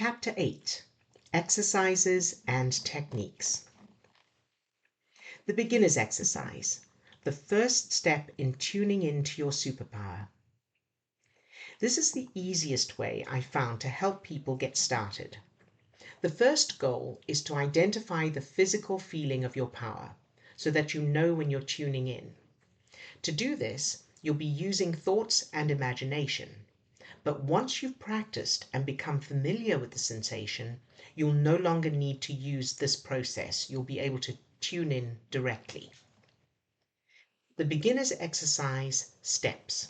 Chapter 8: Exercises and Techniques. The beginner's exercise, the first step in tuning into your superpower. This is the easiest way I found to help people get started. The first goal is to identify the physical feeling of your power so that you know when you're tuning in. To do this, you'll be using thoughts and imagination. But once you've practiced and become familiar with the sensation, you'll no longer need to use this process. You'll be able to tune in directly. The beginner's exercise steps.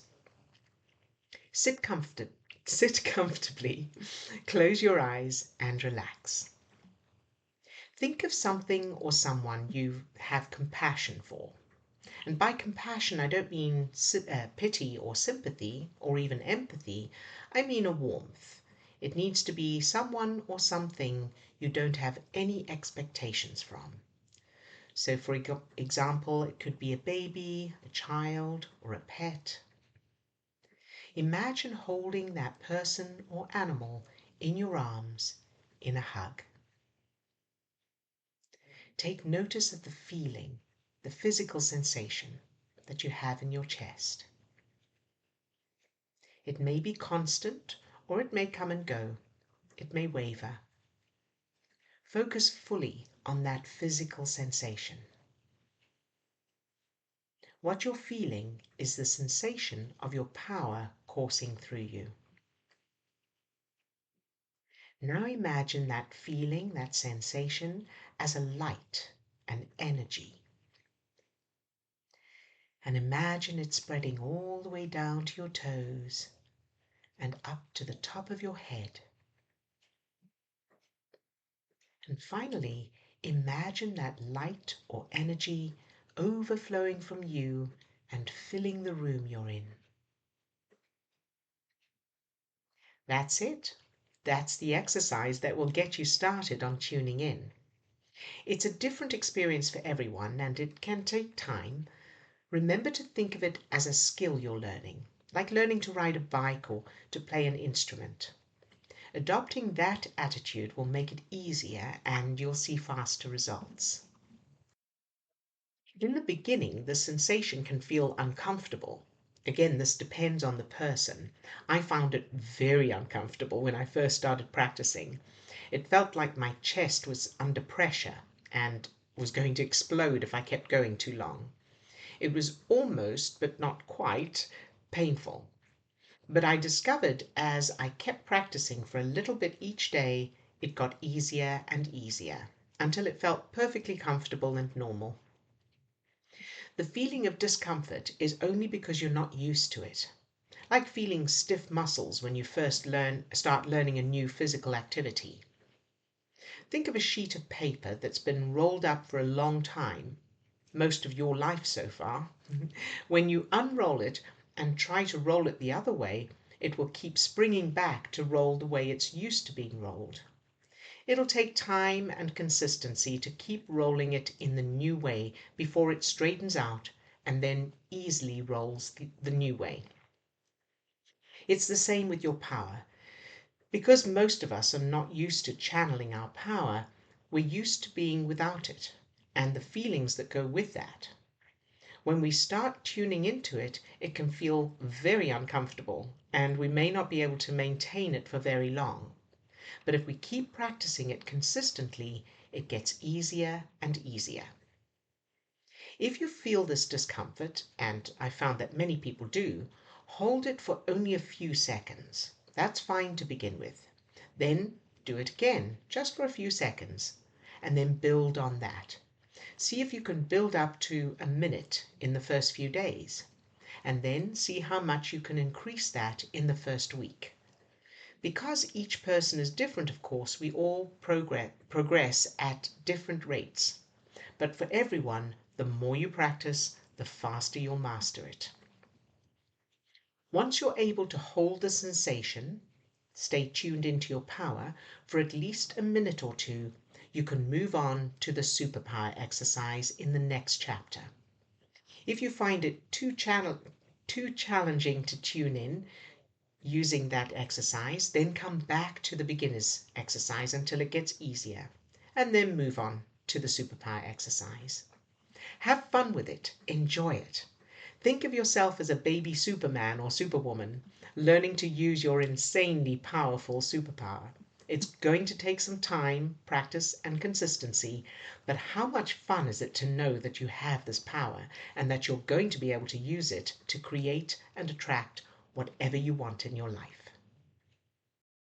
Sit comfortably, close your eyes and relax. Think of something or someone you have compassion for. And by compassion, I don't mean pity or sympathy or even empathy. I mean a warmth. It needs to be someone or something you don't have any expectations from. So for example, it could be a baby, a child, or a pet. Imagine holding that person or animal in your arms in a hug. Take notice of the feeling, the physical sensation that you have in your chest. It may be constant, or it may come and go. It may waver. Focus fully on that physical sensation. What you're feeling is the sensation of your power coursing through you. Now imagine that feeling, that sensation, as a light, an energy. And imagine it spreading all the way down to your toes and up to the top of your head. And finally, imagine that light or energy overflowing from you and filling the room you're in. That's it. That's the exercise that will get you started on tuning in. It's a different experience for everyone and it can take time. Remember to think of it as a skill you're learning, like learning to ride a bike or to play an instrument. Adopting that attitude will make it easier and you'll see faster results. In the beginning, the sensation can feel uncomfortable. Again, this depends on the person. I found it very uncomfortable when I first started practicing. It felt like my chest was under pressure and was going to explode if I kept going too long. It was almost, but not quite, painful. But I discovered as I kept practicing for a little bit each day, it got easier and easier until it felt perfectly comfortable and normal. The feeling of discomfort is only because you're not used to it. Like feeling stiff muscles when you first start learning a new physical activity. Think of a sheet of paper that's been rolled up for a long time, most of your life so far. When you unroll it and try to roll it the other way, it will keep springing back to roll the way it's used to being rolled. It'll take time and consistency to keep rolling it in the new way before it straightens out and then easily rolls the new way. It's the same with your power. Because most of us are not used to channeling our power, we're used to being without it and the feelings that go with that. When we start tuning into it, it can feel very uncomfortable and we may not be able to maintain it for very long. But if we keep practicing it consistently, it gets easier and easier. If you feel this discomfort, and I found that many people do, hold it for only a few seconds. That's fine to begin with. Then do it again, just for a few seconds, and then build on that. See if you can build up to a minute in the first few days, and then see how much you can increase that in the first week. Because each person is different, of course, we all progress at different rates. But for everyone, the more you practice, the faster you'll master it. Once you're able to hold the sensation, stay tuned into your power for at least a minute or two, you can move on to the superpower exercise in the next chapter. If you find it too challenging to tune in, using that exercise, then come back to the beginner's exercise until it gets easier, and then move on to the superpower exercise. Have fun with it, enjoy it. Think of yourself as a baby Superman or Superwoman, learning to use your insanely powerful superpower. It's going to take some time, practice, and consistency, but how much fun is it to know that you have this power and that you're going to be able to use it to create and attract whatever you want in your life?